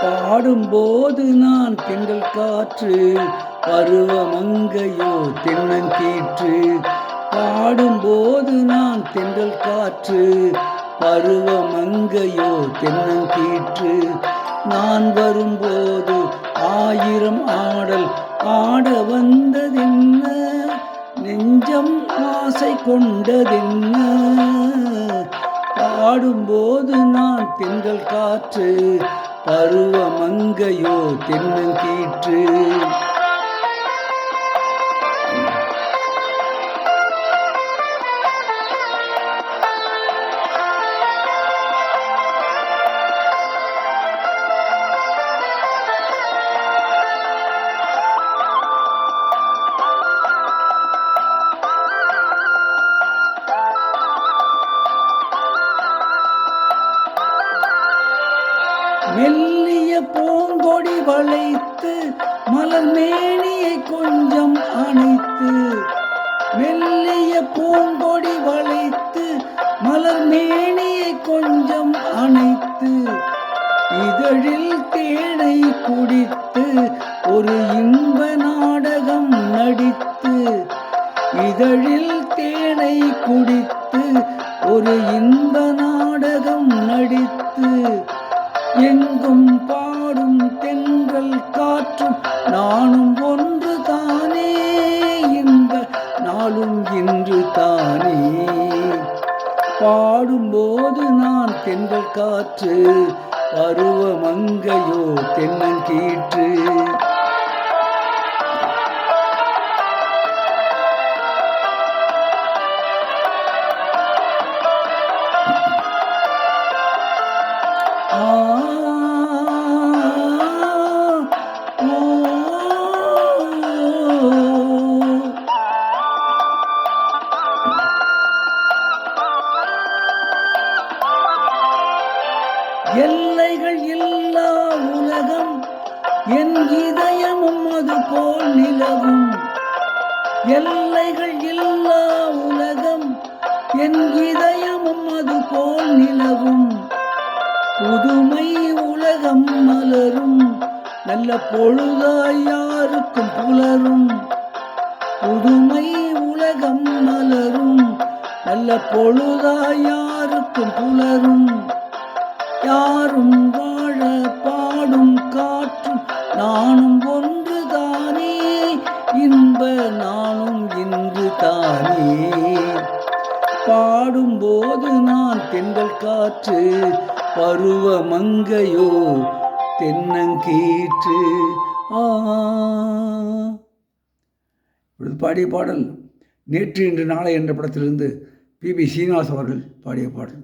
பாடும்போது நான் தென்றல் காற்று, பருவமங்கையோ தென்னங்கீற்று. பாடும்போது நான் தென்றல் காற்று, பருவமங்கையோ தென்னங்கீற்று. நான் வரும்போது ஆயிரம் ஆடல் ஆட வந்ததென்ன, நெஞ்சம் ஆசை கொண்டதென்ன. பாடும்போது நான் தென்றல் காற்று, பருவமங்கையோ தென்னங்கீற்று. மெல்லிய பூங்கொடி வளைத்து மலர் மேனியை கொஞ்சம் அணைத்து, மெல்லிய பூங்கொடி வளைத்து மலர் மேனியை கொஞ்சம் அணைத்து, இதழில் தேனை குடித்து ஒரு இன்ப நாடகம் நடித்து, இதழில் தேனை குடித்து ஒரு இன்ப நாடகம் நடித்து, எங்கும் பாடும் தென்றல் காற்றும் நானும் ஒன்று தானே, இன்ப நாளும் இன்று தானே. பாடும்போது நான் தென்றல் காற்று, பருவமங்கையோ தென்னங்கீற்று. எல்லைகள் இல்லா உலகம் என் இதயமும் அது போல் நிலவும், எல்லைகள் இல்லா உலகம் என் இதயமும் அது போல் நிலவும். புதுமை உலகம் மலரும், நல்ல பொழுதாய் யாருக்கும் புலரும். புதுமை உலகம் மலரும், நல்ல பொழுதாய் யாருக்கும் புலரும். யாரும் வாழ பாடும் காற்றும் நானும் ஒன்று தானே, இன்ப நானும் இன்று தானே. பாடும்போது நான் தென்றல் காற்று, பருவமங்கையோ தென்னங்கீற்று. பாடிய பாடல் நேற்று இன்று நாளை என்ற படத்திலிருந்து பி.பி. சீனிவாஸ் அவர்கள் பாடிய பாடல்.